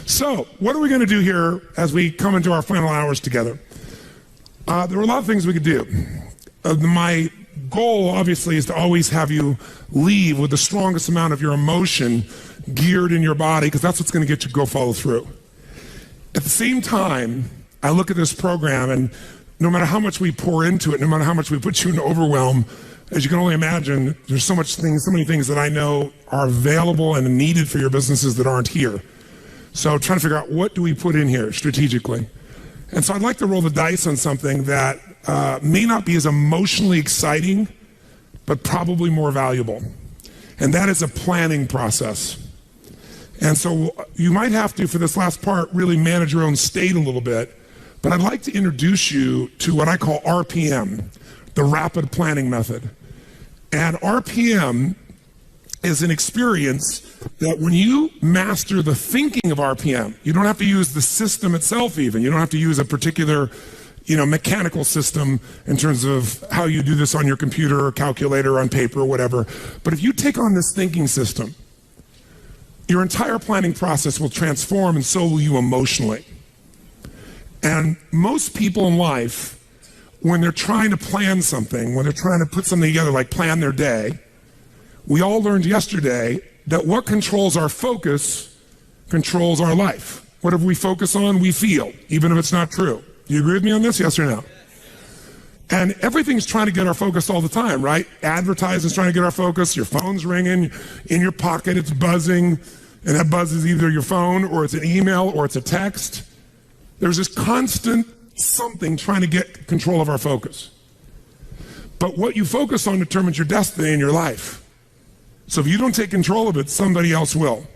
So, what are we going to do here as we come into our final hours together? There are a lot of things we could do. My goal, obviously, is to always have you leave with the strongest amount of your emotion geared in your body, because that's what's going to get you to go follow through. At the same time, I look at this program, and no matter how much we pour into it, no matter how much we put you in overwhelm, as you can only imagine, there's so many things that I know are available and needed for your businesses that aren't here. So trying to figure out, what do we put in here strategically? And so I'd like to roll the dice on something that may not be as emotionally exciting, but probably more valuable. And that is a planning process. And so you might have to, for this last part, really manage your own state a little bit. But I'd like to introduce you to what I call RPM, the rapid planning method. And RPM is an experience that when you master the thinking of RPM, you don't have to use the system itself even. You don't have to use a particular, mechanical system in terms of how you do this on your computer or calculator or on paper or whatever. But if you take on this thinking system, your entire planning process will transform, and so will you emotionally. And most people in life, when they're trying to plan something, when they're trying to put something together, like plan their day, we all learned yesterday that what controls our focus controls our life. Whatever we focus on, we feel, even if it's not true. Do you agree with me on this, yes or no? And everything's trying to get our focus all the time, right? Advertising's trying to get our focus. Your phone's ringing, in your pocket it's buzzing, and that buzz is either your phone, or it's an email, or it's a text. There's this constant something trying to get control of our focus. But what you focus on determines your destiny in your life. So if you don't take control of it, somebody else will.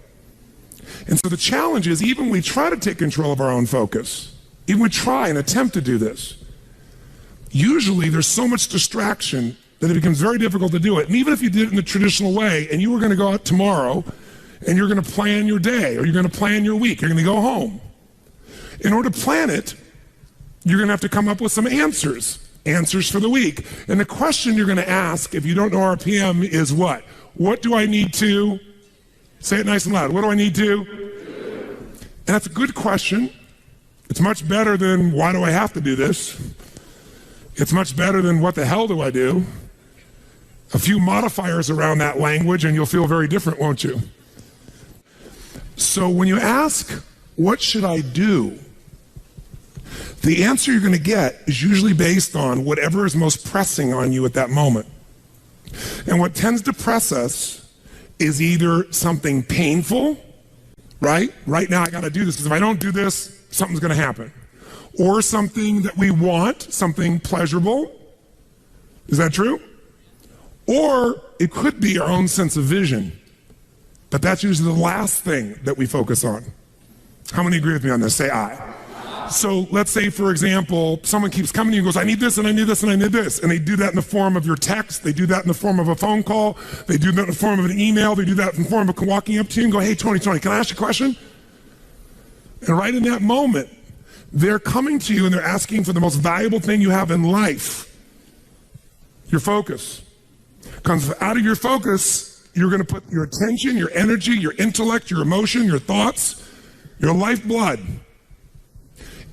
And so the challenge is, even when we try to take control of our own focus, even we try and attempt to do this, usually there's so much distraction that it becomes very difficult to do it. And even if you did it in the traditional way, and you were going to go out tomorrow, and you're going to plan your day, or you're going to plan your week, you're going to go home. In order to plan it, you're going to have to come up with some answers for the week. And the question you're going to ask, if you don't know RPM, is what? What do I need to? Say it nice and loud. What do I need to? And that's a good question. It's much better than, why do I have to do this? It's much better than, what the hell do I do? A few modifiers around that language and you'll feel very different, won't you? So when you ask, what should I do? The answer you're going to get is usually based on whatever is most pressing on you at that moment. And what tends to press us is either something painful, right? Right now I got to do this, because if I don't do this, something's going to happen. Or something that we want, something pleasurable. Is that true? Or it could be our own sense of vision. But that's usually the last thing that we focus on. How many agree with me on this? Say aye. So let's say, for example, someone keeps coming to you and goes, I need this, and I need this, and I need this. And they do that in the form of your text. They do that in the form of a phone call. They do that in the form of an email. They do that in the form of walking up to you and go, hey, Tony, can I ask you a question? And right in that moment, they're coming to you and they're asking for the most valuable thing you have in life, your focus. Because out of your focus, you're going to put your attention, your energy, your intellect, your emotion, your thoughts, your lifeblood.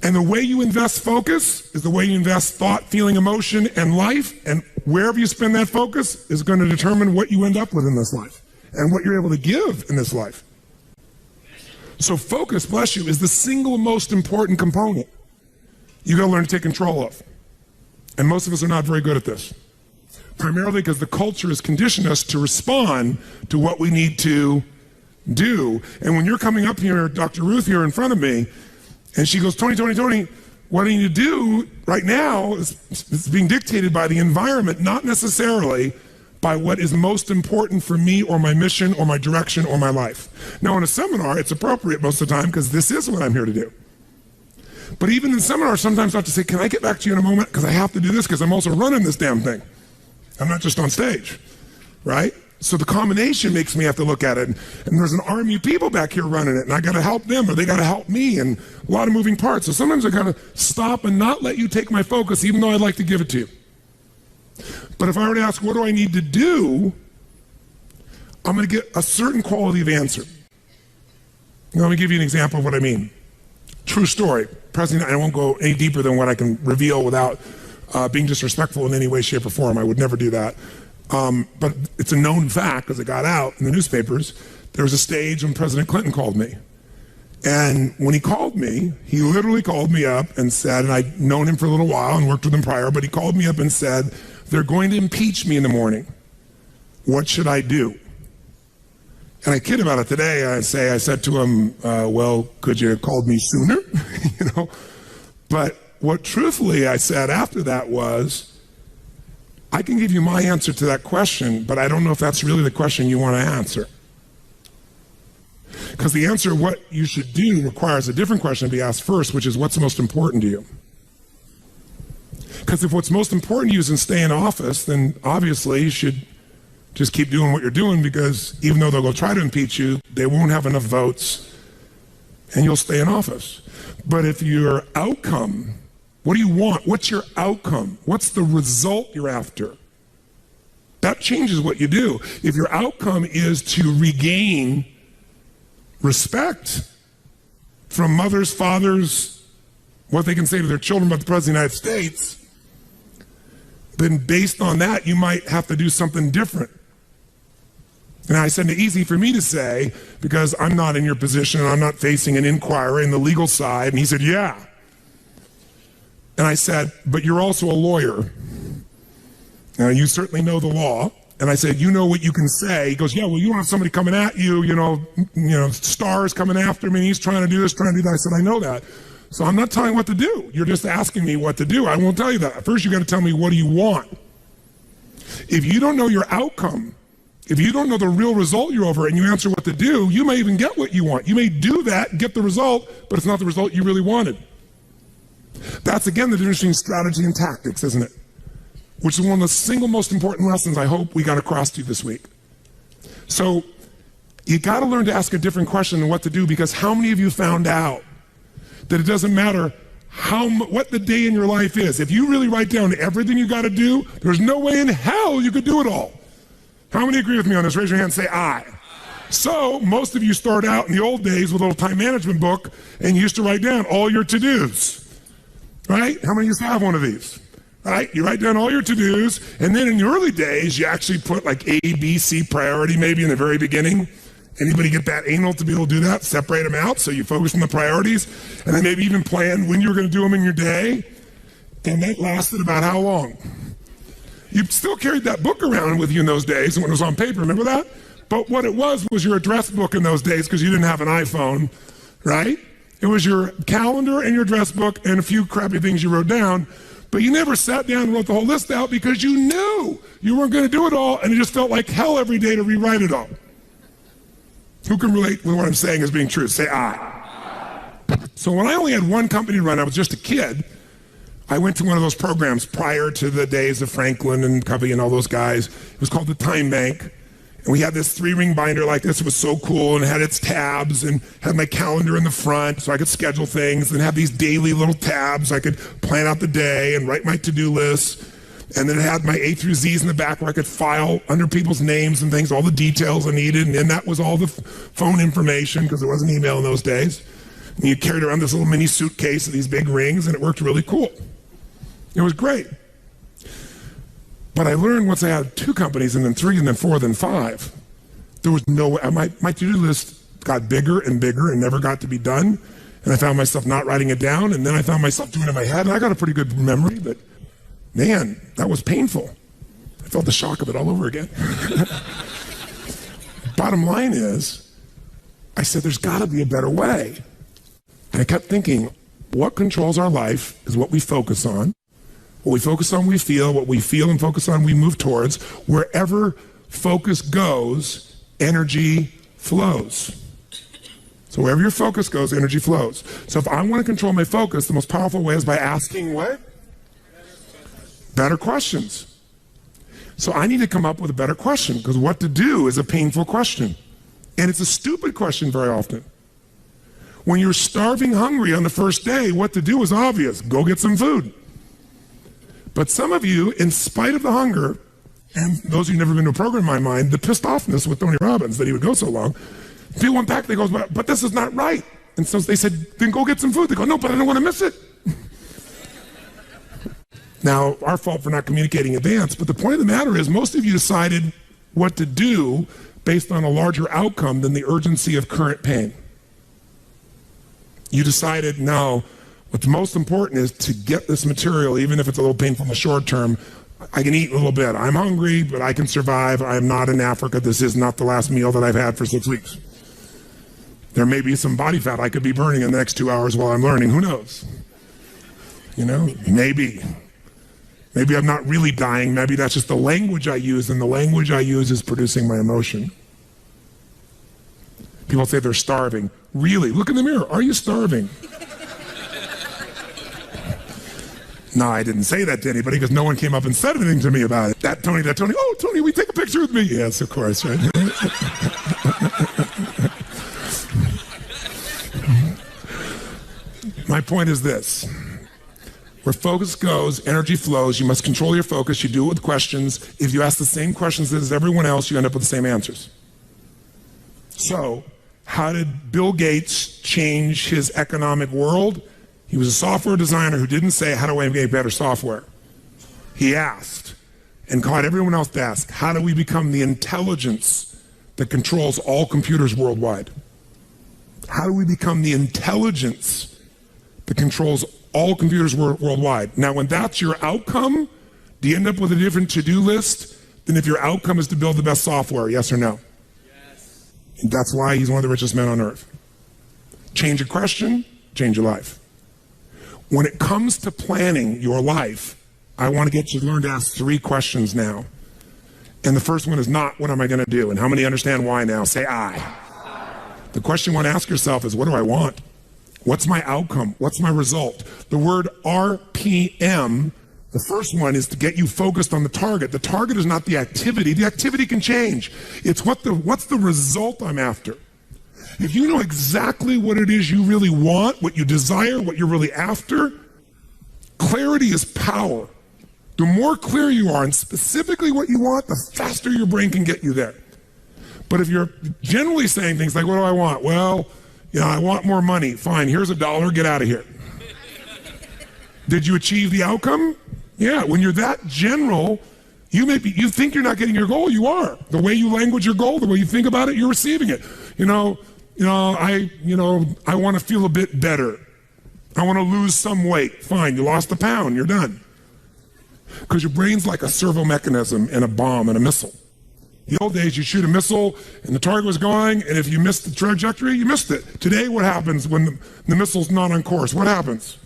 And the way you invest focus is the way you invest thought, feeling, emotion, and life. And wherever you spend that focus is going to determine what you end up with in this life and what you're able to give in this life. So focus, bless you, is the single most important component you got to learn to take control of. And most of us are not very good at this. Primarily because the culture has conditioned us to respond to what we need to do. And when you're coming up here, Dr. Ruth here in front of me, and she goes, Tony, what I need to do right now is being dictated by the environment, not necessarily by what is most important for me or my mission or my direction or my life. Now in a seminar, it's appropriate most of the time because this is what I'm here to do. But even in seminars, sometimes I have to say, can I get back to you in a moment? Because I have to do this because I'm also running this damn thing. I'm not just on stage, right? So the combination makes me have to look at it. And there's an army of people back here running it, and I got to help them, or they got to help me, and a lot of moving parts. So sometimes I got to stop and not let you take my focus, even though I'd like to give it to you. But if I were to ask, what do I need to do? I'm going to get a certain quality of answer. Let me give you an example of what I mean. True story. President, I won't go any deeper than what I can reveal without being disrespectful in any way, shape, or form. I would never do that. But it's a known fact because it got out in the newspapers. There was a stage when President Clinton called me. And when he called me, he literally called me up and said, and I'd known him for a little while and worked with him prior, but he called me up and said, they're going to impeach me in the morning. What should I do? And I kid about it today. I said to him, well, could you have called me sooner? But what truthfully I said after that was, I can give you my answer to that question, but I don't know if that's really the question you want to answer. Because the answer of what you should do requires a different question to be asked first, which is what's most important to you? Because if what's most important to you is to stay in office, then obviously you should just keep doing what you're doing, because even though they'll go try to impeach you, they won't have enough votes and you'll stay in office. But if your outcome, what do you want? What's your outcome? What's the result you're after? That changes what you do. If your outcome is to regain respect from mothers, fathers, what they can say to their children about the President of the United States, then based on that, you might have to do something different. And I said, it's easy for me to say, because I'm not in your position, I'm not facing an inquiry in the legal side. And he said, yeah. And I said, but you're also a lawyer. Now, you certainly know the law. And I said, you know what you can say. He goes, yeah, well, you don't have somebody coming at you, stars coming after me. He's trying to do this, trying to do that. I said, I know that. So I'm not telling you what to do. You're just asking me what to do. I won't tell you that. First, you got to tell me, what do you want? If you don't know your outcome, if you don't know the real result you're over and you answer what to do, you may even get what you want. You may do that, get the result, but it's not the result you really wanted. That's, again, the difference between strategy and tactics, isn't it? Which is one of the single most important lessons I hope we got across to you this week. So you got to learn to ask a different question than what to do, because how many of you found out that it doesn't matter what the day in your life is? If you really write down everything you got to do, there's no way in hell you could do it all. How many agree with me on this? Raise your hand and say aye. So most of you start out in the old days with a little time management book and you used to write down all your to-dos, right? How many used to have one of these? Right? You write down all your to-dos, and then in the early days, you actually put like A, B, C priority maybe in the very beginning. Anybody get that anal to be able to do that? Separate them out so you focus on the priorities, and then maybe even plan when you were going to do them in your day. And that lasted about how long? You still carried that book around with you in those days when it was on paper, remember that? But what it was your address book in those days, because you didn't have an iPhone, right? It was your calendar and your address book and a few crappy things you wrote down, but you never sat down and wrote the whole list out because you knew you weren't going to do it all, and it just felt like hell every day to rewrite it all. Who can relate with what I'm saying as being true? Say aye. So when I only had one company to run, I was just a kid, I went to one of those programs prior to the days of Franklin and Covey and all those guys. It was called the Time Bank. And we had this 3-ring binder like this. It was so cool, and it had its tabs and had my calendar in the front so I could schedule things, and have these daily little tabs. I could plan out the day and write my to-do lists. And then it had my A through Z's in the back where I could file under people's names and things, all the details I needed. And then that was all the phone information, because there wasn't email in those days. And you carried around this little mini suitcase of these big rings, and it worked really cool. It was great. But I learned once I had 2 companies, and then 3, and then 4, then 5, there was no way. My to-do list got bigger and bigger and never got to be done. And I found myself not writing it down, and then I found myself doing it in my head. And I got a pretty good memory, but man, that was painful. I felt the shock of it all over again. Bottom line is, I said, there's got to be a better way. And I kept thinking, what controls our life is what we focus on. What we focus on, we feel. What we feel and focus on, we move towards. Wherever focus goes, energy flows. So wherever your focus goes, energy flows. So if I want to control my focus, the most powerful way is by asking what? Better questions. So I need to come up with a better question, because what to do is a painful question. And it's a stupid question very often. When you're starving hungry on the first day, what to do is obvious. Go get some food. But some of you, in spite of the hunger, and those who've never been to a program in my mind, the pissed offness with Tony Robbins that he would go so long, People went back, they go, but this is not right. And so they said, then go get some food. They go, no, but I don't want to miss it. Now, our fault for not communicating in advance, but the point of the matter is most of you decided what to do based on a larger outcome than the urgency of current pain. You decided, no, what's most important is to get this material, even if it's a little painful in the short term. I can eat a little bit. I'm hungry, but I can survive. I am not in Africa. This is not the last meal that I've had for 6 weeks. There may be some body fat I could be burning in the next 2 hours while I'm learning. Who knows? You know, maybe. Maybe I'm not really dying. Maybe that's just the language I use, and the language I use is producing my emotion. People say they're starving. Really? Look in the mirror. Are you starving? No, I didn't say that to anybody because no one came up and said anything to me about it. That Tony. Oh, Tony, will you take a picture with me? Yes, of course, right? My point is this. Where focus goes, energy flows. You must control your focus. You do it with questions. If you ask the same questions as everyone else, you end up with the same answers. So, how did Bill Gates change his economic world? He was a software designer who didn't say, how do I make better software? He asked, and caught everyone else to ask, how do we become the intelligence that controls all computers worldwide? How do we become the intelligence that controls all computers worldwide? Now, when that's your outcome, do you end up with a different to-do list than if your outcome is to build the best software, yes or no? Yes. And that's why he's one of the richest men on earth. Change a question, change your life. When it comes to planning your life, I want to get you to learn to ask 3 questions now. And the first one is not, what am I going to do? And how many understand why now? Say I. The question you want to ask yourself is, what do I want? What's my outcome? What's my result? The word RPM, the first one is to get you focused on the target. The target is not the activity. The activity can change. It's what's the result I'm after. If you know exactly what it is you really want, what you desire, what you're really after, clarity is power. The more clear you are and specifically what you want, the faster your brain can get you there. But if you're generally saying things like, what do I want? Well, you know, I want more money. Fine, here's $1, get out of here. Did you achieve the outcome? Yeah, when you're that general, you think you're not getting your goal, you are. The way you language your goal, the way you think about it, you're receiving it. I want to feel a bit better. I want to lose some weight. Fine, you lost a pound, you're done. Because your brain's like a servo mechanism and a bomb and a missile. The old days, you shoot a missile and the target was going, and if you missed the trajectory, you missed it. Today, what happens when the missile's not on course? What happens?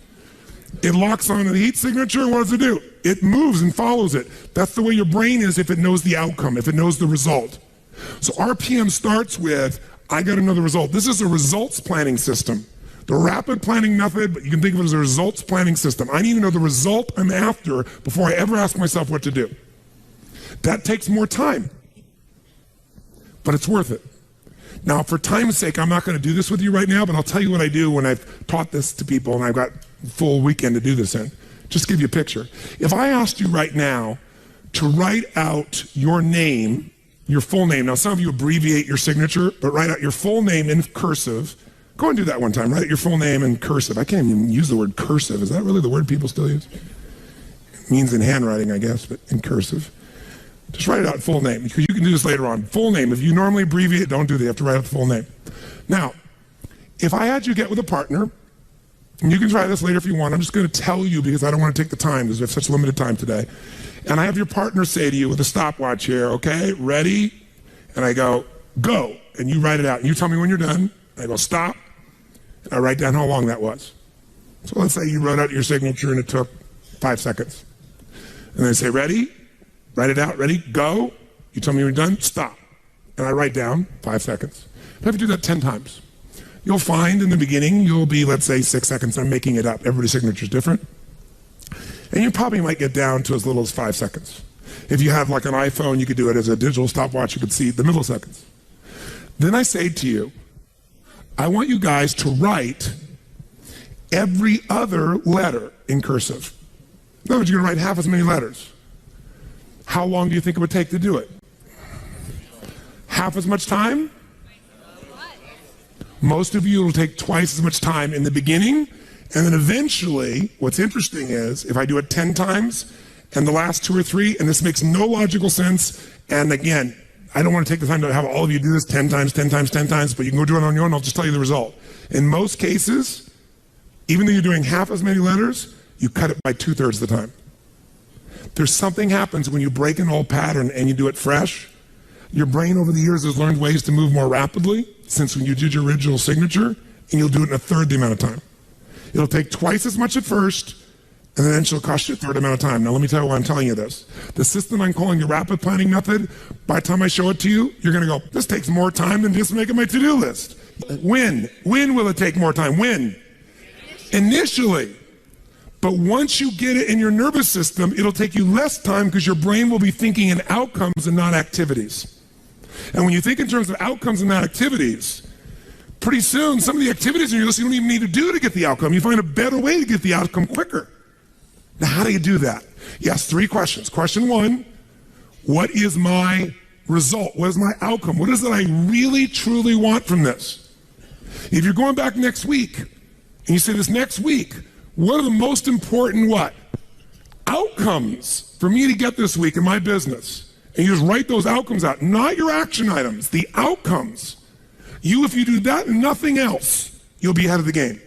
It locks on the heat signature, what does it do? It moves and follows it. That's the way your brain is if it knows the outcome, if it knows the result. So RPM starts with, I got to know the result. This is a results planning system. The rapid planning method, but you can think of it as a results planning system. I need to know the result I'm after before I ever ask myself what to do. That takes more time, but it's worth it. Now, for time's sake, I'm not going to do this with you right now, but I'll tell you what I do when I've taught this to people and I've got a full weekend to do this in. Just to give you a picture. If I asked you right now to write out your name, your full name. Now, some of you abbreviate your signature, but write out your full name in cursive. Go and do that one time. Write out your full name in cursive. I can't even use the word cursive. Is that really the word people still use? It means in handwriting, I guess, but in cursive. Just write it out full name, because you can do this later on. Full name. If you normally abbreviate, don't do that. You have to write out the full name. Now, if I had you get with a partner, and you can try this later if you want. I'm just going to tell you because I don't want to take the time because we have such limited time today. And I have your partner say to you with a stopwatch here, okay, ready? And I go, go. And you write it out. And you tell me when you're done. I go, stop. And I write down how long that was. So let's say you wrote out your signature and it took 5 seconds. And I say, ready? Write it out. Ready? Go. You tell me when you're done. Stop. And I write down 5 seconds. I have to do that 10 times. You'll find in the beginning, you'll be, let's say, 6 seconds. I'm making it up. Everybody's signature is different. And you probably might get down to as little as 5 seconds. If you have like an iPhone, you could do it as a digital stopwatch. You could see the milliseconds. Then I say to you, I want you guys to write every other letter in cursive. In other words, you're going to write half as many letters. How long do you think it would take to do it? Half as much time? Most of you, it'll take twice as much time in the beginning, and then eventually, what's interesting is, if I do it 10 times, and the last 2 or 3, and this makes no logical sense, and again, I don't want to take the time to have all of you do this 10 times, 10 times, 10 times, but you can go do it on your own, I'll just tell you the result. In most cases, even though you're doing half as many letters, you cut it by 2/3 the time. There's something happens when you break an old pattern and you do it fresh. Your brain over the years has learned ways to move more rapidly since when you did your original signature, and you'll do it in 1/3 the amount of time. It'll take twice as much at first, and then it'll cost you 1/3 amount of time. Now let me tell you why I'm telling you this. The system I'm calling the rapid planning method, by the time I show it to you, you're gonna go, this takes more time than just making my to-do list. When will it take more time? When? Initially. But once you get it in your nervous system, it'll take you less time because your brain will be thinking in outcomes and not activities. And when you think in terms of outcomes and not activities, pretty soon some of the activities in your list you don't even need to do to get the outcome. You find a better way to get the outcome quicker. Now, how do you do that? Yes, 3 questions. Question 1, what is my result? What is my outcome? What is it I really, truly want from this? If you're going back next week, and you say this next week, what are the most important what? Outcomes for me to get this week in my business? And you just write those outcomes out, not your action items, the outcomes. If you do that and nothing else, you'll be ahead of the game.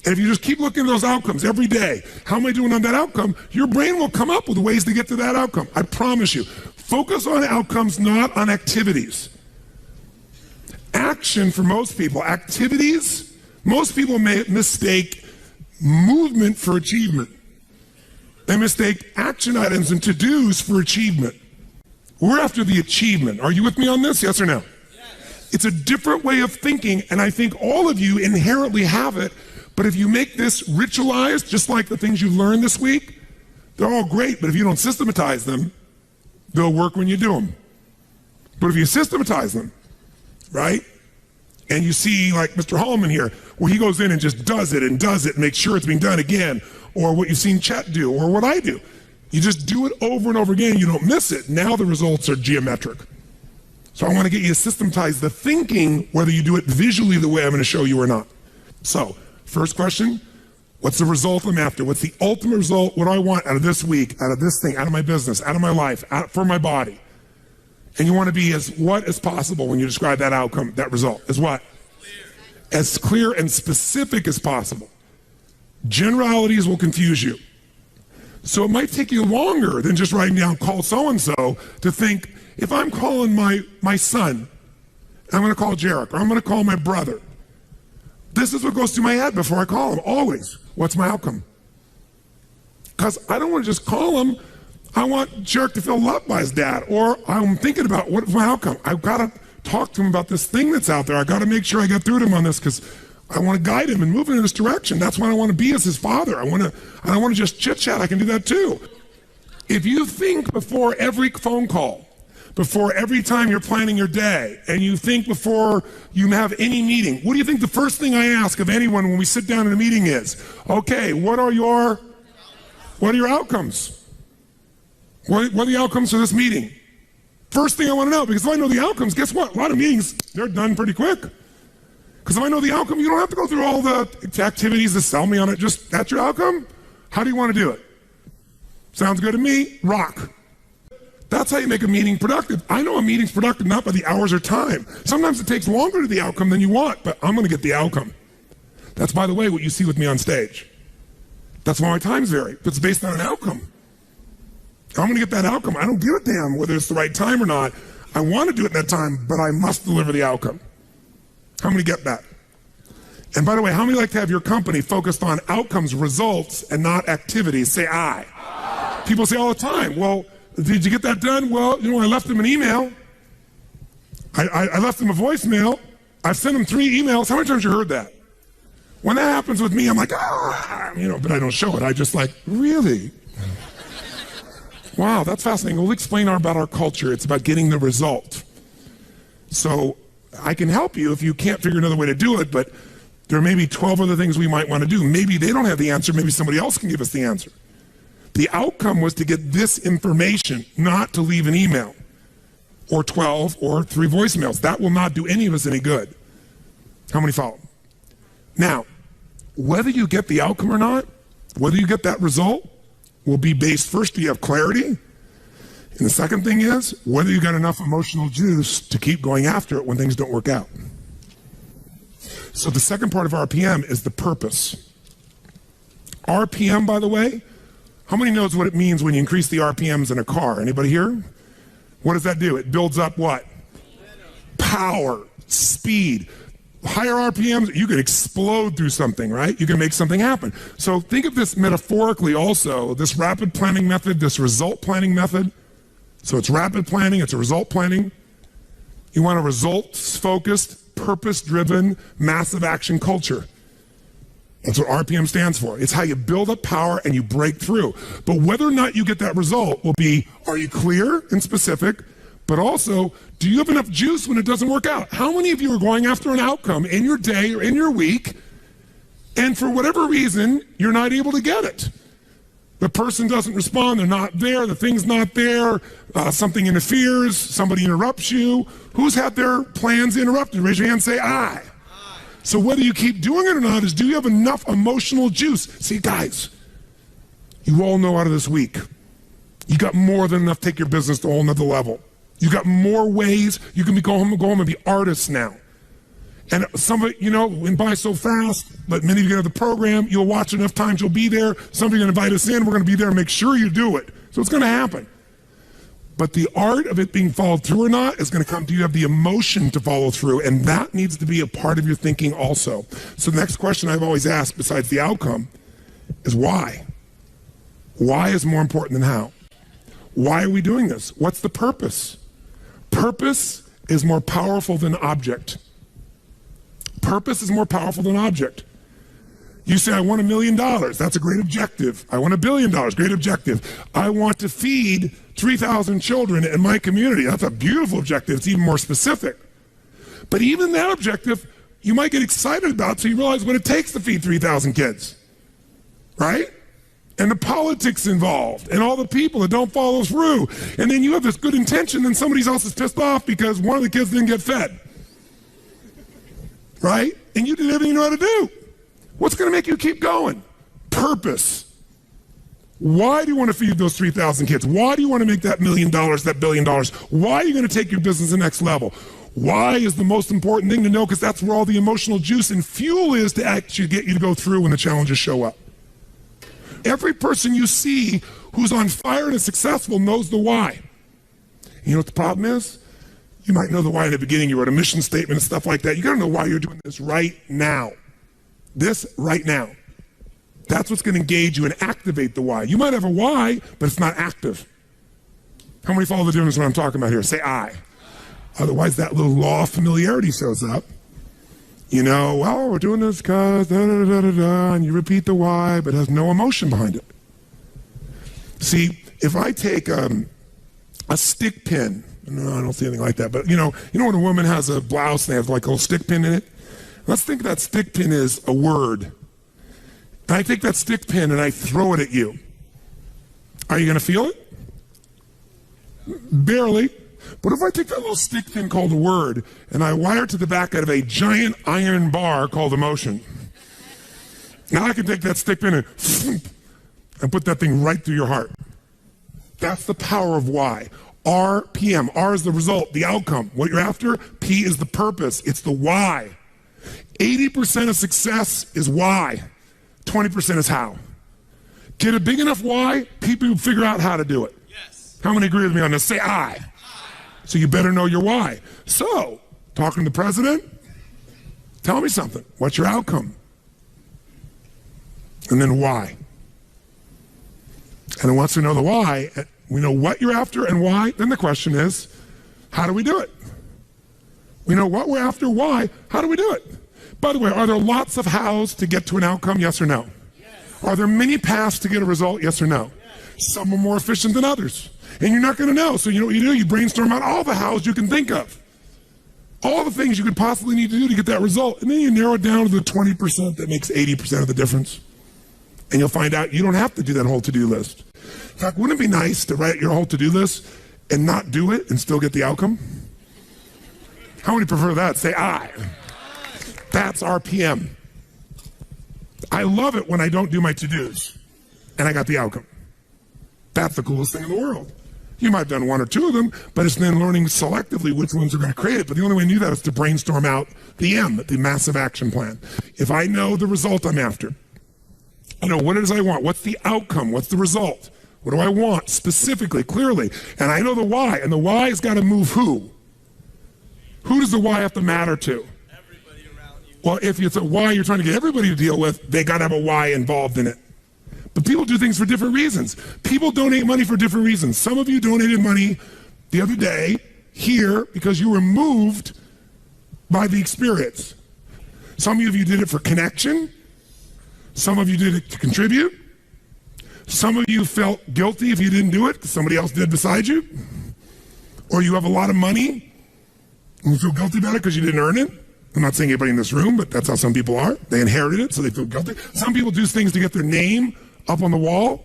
And if you just keep looking at those outcomes every day, how am I doing on that outcome? Your brain will come up with ways to get to that outcome. I promise you. Focus on outcomes, not on activities. Action for most people, activities, most people may mistake movement for achievement. They mistake action items and to-dos for achievement. We're after the achievement. Are you with me on this? Yes or no? Yes. It's a different way of thinking, and I think all of you inherently have it, but if you make this ritualized, just like the things you've learned this week, they're all great, but if you don't systematize them, they'll work when you do them. But if you systematize them, right? And you see like Mr. Hallman here, where he goes in and just does it and makes sure it's being done again, or what you've seen Chet do, or what I do. You just do it over and over again, you don't miss it. Now the results are geometric. So I want to get you to systematize the thinking, whether you do it visually the way I'm going to show you or not. So, first question, what's the result I'm after? What's the ultimate result? What do I want out of this week, out of this thing, out of my business, out of my life, for my body? And you want to be as what as possible when you describe that outcome, that result. As what? As clear and specific as possible. Generalities will confuse you. So it might take you longer than just writing down call so-and-so to think, if I'm calling my son, I'm going to call Jarek, or I'm going to call my brother. This is what goes through my head before I call him, always. What's my outcome? Because I don't want to just call him. I want Jarek to feel loved by his dad, or I'm thinking about what's my outcome. I've got to talk to him about this thing that's out there. I've got to make sure I get through to him on this because I want to guide him and move him in this direction. That's what I want to be as his father. I don't want to just chit-chat. I can do that too. If you think before every phone call, before every time you're planning your day, and you think before you have any meeting, what do you think the first thing I ask of anyone when we sit down in a meeting is? Okay, what are your outcomes? What are the outcomes for this meeting? First thing I want to know, because if I know the outcomes, guess what? A lot of meetings, they're done pretty quick. Because if I know the outcome, you don't have to go through all the activities to sell me on it. Just, that's your outcome? How do you want to do it? Sounds good to me? Rock. That's how you make a meeting productive. I know a meeting's productive not by the hours or time. Sometimes it takes longer to the outcome than you want, but I'm going to get the outcome. That's, by the way, what you see with me on stage. That's why my times vary. It's based on an outcome. I'm going to get that outcome. I don't give a damn whether it's the right time or not. I want to do it in that time, but I must deliver the outcome. How many get that? And by the way, how many like to have your company focused on outcomes, results, and not activities? Say aye. People say all the time, well, did you get that done? Well, I left them an email. I left them a voicemail. I've sent them 3 emails. How many times have you heard that? When that happens with me, I'm like, but I don't show it. I just like, really? Wow, that's fascinating. We'll explain about our culture. It's about getting the result. So I can help you if you can't figure another way to do it, but there may be 12 other things we might want to do. Maybe they don't have the answer. Maybe somebody else can give us the answer. The outcome was to get this information, not to leave an email or 12 or 3 voicemails. That will not do any of us any good. How many follow? Now, whether you get the outcome or not, whether you get that result, will be based, first, do you have clarity? And the second thing is, whether you got enough emotional juice to keep going after it when things don't work out. So the second part of RPM is the purpose. RPM, by the way, how many knows what it means when you increase the RPMs in a car? Anybody here? What does that do? It builds up what? Power, speed. Higher RPMs, you can explode through something, right? You can make something happen. So think of this metaphorically also, this rapid planning method, this result planning method. So it's rapid planning, it's a result planning. You want a results-focused, purpose-driven, massive action culture. That's what RPM stands for. It's how you build up power and you break through. But whether or not you get that result will be, are you clear and specific? But also, do you have enough juice when it doesn't work out? How many of you are going after an outcome in your day or in your week, and for whatever reason, you're not able to get it? The person doesn't respond, they're not there, the thing's not there, something interferes, somebody interrupts you. Who's had their plans interrupted? Raise your hand and say, I. So whether you keep doing it or not is, do you have enough emotional juice? See, guys, you all know out of this week, you got more than enough to take your business to a whole nother level. You got more ways. You can go home and be artists now. And somebody, went by so fast, but many of you get to the program, you'll watch enough times, you'll be there. Somebody's going to invite us in, we're going to be there and make sure you do it. So it's going to happen. But the art of it being followed through or not is going to come to you have the emotion to follow through, and that needs to be a part of your thinking also. So the next question I've always asked, besides the outcome, is why? Why is more important than how? Why are we doing this? What's the purpose? Purpose is more powerful than object. Purpose is more powerful than object. You say, I want $1 million. That's a great objective. I want $1 billion. Great objective. I want to feed 3,000 children in my community. That's a beautiful objective. It's even more specific. But even that objective, you might get excited about, so you realize what it takes to feed 3,000 kids. Right? And the politics involved, and all the people that don't follow through. And then you have this good intention, then somebody else is pissed off because one of the kids didn't get fed. Right? And you did everything you know how to do. What's going to make you keep going? Purpose. Why do you want to feed those 3,000 kids? Why do you want to make that $1 million, that $1 billion? Why are you going to take your business to the next level? Why is the most important thing to know? Because that's where all the emotional juice and fuel is to actually get you to go through when the challenges show up. Every person you see who's on fire and is successful knows the why. You know what the problem is? You might know the why in the beginning. You wrote a mission statement and stuff like that. You got to know why you're doing this right now. This right now. That's what's going to engage you and activate the why. You might have a why, but it's not active. How many follow the difference when I'm talking about here? Say I. Otherwise, that little law of familiarity shows up. Well, we're doing this because da-da-da-da-da, and you repeat the why, but it has no emotion behind it. See, if I take a stick pin, no, I don't see anything like that, but you know when a woman has a blouse and they have like a little stick pin in it? Let's think that stick pin is a word. And I take that stick pin and I throw it at you. Are you going to feel it? Barely. But if I take that little stick pin called a word and I wire it to the back out of a giant iron bar called emotion, now I can take that stick pin and put that thing right through your heart. That's the power of why. RPM. R is the result, the outcome. What you're after, P is the purpose. It's the why. 80% of success is why. 20% is how. Get a big enough why, people will figure out how to do it. Yes. How many agree with me on this? Say I. So you better know your why. So, talking to the president, tell me something. What's your outcome? And then why? And then once we know the why, we know what you're after and why, then the question is, how do we do it? We know what we're after, why, how do we do it? By the way, are there lots of hows to get to an outcome, yes or no? Yes. Are there many paths to get a result, yes or no? Yes. Some are more efficient than others. And you're not going to know. So you know what you do? You brainstorm out all the hows you can think of. All the things you could possibly need to do to get that result. And then you narrow it down to the 20% that makes 80% of the difference. And you'll find out you don't have to do that whole to-do list. In fact, wouldn't it be nice to write your whole to-do list and not do it and still get the outcome? How many prefer that? Say I. That's RPM. I love it when I don't do my to-dos and I got the outcome. That's the coolest thing in the world. You might have done one or two of them, but it's then learning selectively which ones are going to create it. But the only way I knew that is to brainstorm out the M, the massive action plan. If I know the result I'm after, I know what it is I want, what's the outcome, what's the result, what do I want specifically, clearly, and I know the why, and the why has got to move who? Who does the why have to matter to? Everybody around you. Well, if it's a why you're trying to get everybody to deal with, they got to have a why involved in it. But people do things for different reasons. People donate money for different reasons. Some of you donated money the other day here because you were moved by the experience. Some of you did it for connection. Some of you did it to contribute. Some of you felt guilty if you didn't do it because somebody else did beside you. Or you have a lot of money and you feel guilty about it because you didn't earn it. I'm not saying anybody in this room, but that's how some people are. They inherited it, so they feel guilty. Some people do things to get their name up on the wall.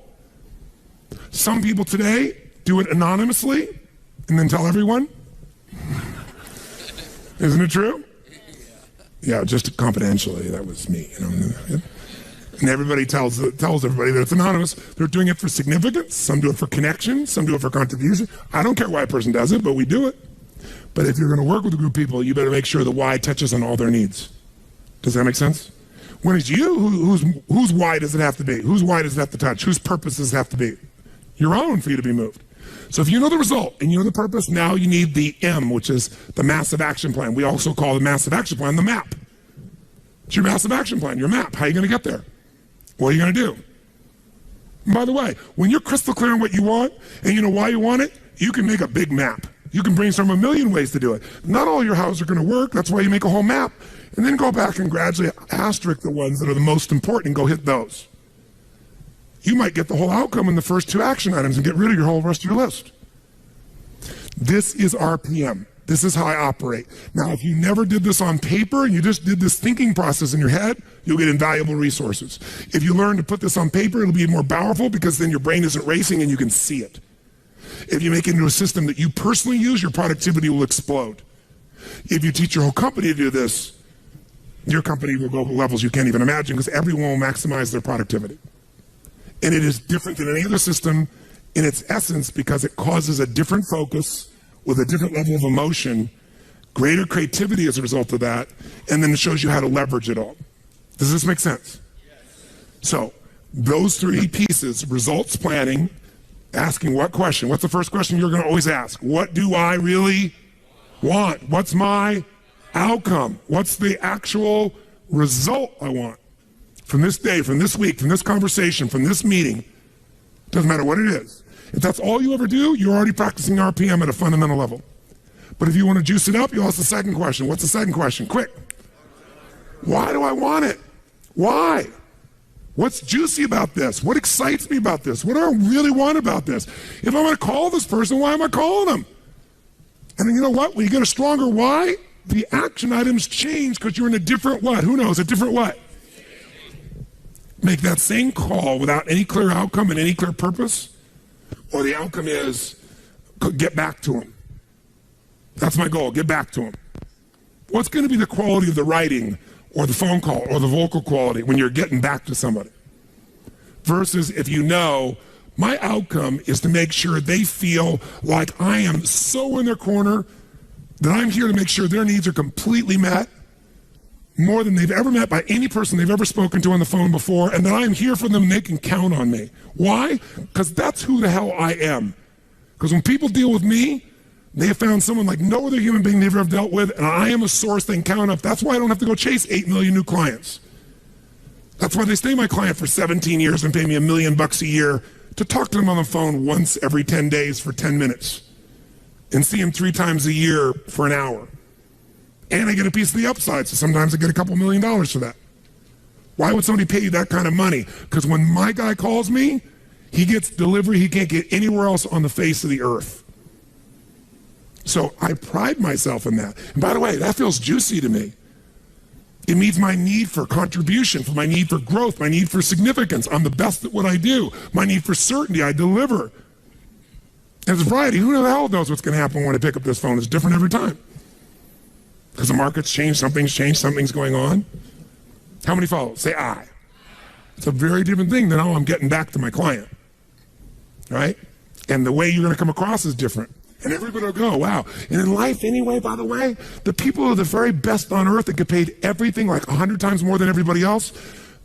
Some people today do it anonymously and then tell everyone. Isn't it true? Yeah, just confidentially. That was me. You know? And everybody tells everybody that it's anonymous. They're doing it for significance. Some do it for connection. Some do it for contribution. I don't care why a person does it, but we do it. But if you're going to work with a group of people, you better make sure the why touches on all their needs. Does that make sense? When it's you, whose why does it have to be? Whose why does it have to touch? Whose purpose does it have to be? Your own for you to be moved. So if you know the result and you know the purpose, now you need the M, which is the massive action plan. We also call the massive action plan the map. It's your massive action plan, your map. How are you going to get there? What are you going to do? And by the way, when you're crystal clear on what you want and you know why you want it, you can make a big map. You can brainstorm a million ways to do it. Not all your houses are going to work. That's why you make a whole map. And then go back and gradually asterisk the ones that are the most important and go hit those. You might get the whole outcome in the first two action items and get rid of your whole rest of your list. This is RPM. This is how I operate. Now, if you never did this on paper and you just did this thinking process in your head, you'll get invaluable resources. If you learn to put this on paper, it'll be more powerful because then your brain isn't racing and you can see it. If you make it into a system that you personally use, your productivity will explode. If you teach your whole company to do this, your company will go to levels you can't even imagine because everyone will maximize their productivity. And it is different than any other system in its essence because it causes a different focus with a different level of emotion, greater creativity as a result of that, and then it shows you how to leverage it all. Does this make sense? Yes. So those three pieces, results planning, asking what question? What's the first question you're going to always ask? What do I really want? What's my outcome? What's the actual result I want from this day, from this week, from this conversation, from this meeting? Doesn't matter what it is. If that's all you ever do, you're already practicing RPM at a fundamental level. But if you want to juice it up, you ask the second question. What's the second question? Quick. Why do I want it? Why? What's juicy about this? What excites me about this? What do I really want about this? If I'm going to call this person, why am I calling them? And then you know what? When you get a stronger why, the action items change because you're in a different what? Who knows? A different what? Make that same call without any clear outcome and any clear purpose, or the outcome is get back to him. That's my goal, get back to him. What's going to be the quality of the writing or the phone call or the vocal quality when you're getting back to somebody? Versus if you know, my outcome is to make sure they feel like I am so in their corner that I'm here to make sure their needs are completely met, more than they've ever met by any person they've ever spoken to on the phone before, and that I am here for them and they can count on me. Why? Because that's who the hell I am. Because when people deal with me, they have found someone like no other human being they've ever dealt with, and I am a source they can count on. That's why I don't have to go chase 8 million new clients. That's why they stay my client for 17 years and pay me $1 million a year to talk to them on the phone once every 10 days for 10 minutes and see them 3 times a year for an hour. And I get a piece of the upside, so sometimes I get a couple $1 million for that. Why would somebody pay you that kind of money? Because when my guy calls me, he gets delivery he can't get anywhere else on the face of the earth. So I pride myself in that. And by the way, that feels juicy to me. It means my need for contribution, for my need for growth, my need for significance. I'm the best at what I do. My need for certainty, I deliver. As a variety, who the hell knows what's going to happen when I pick up this phone? It's different every time. Because the market's changed, something's going on. How many follow? Say I. It's a very different thing than, oh, I'm getting back to my client, right? And the way you're going to come across is different. And everybody will go, wow. And in life anyway, by the way, the people who are the very best on earth that get paid everything like 100 times more than everybody else,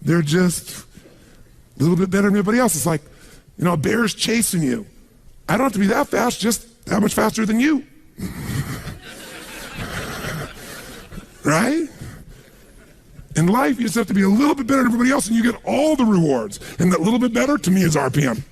they're just a little bit better than everybody else. It's like, you know, a bear's chasing you. I don't have to be that fast, just that much faster than you. Right? In life, you just have to be a little bit better than everybody else, and you get all the rewards. And that little bit better, to me, is RPM.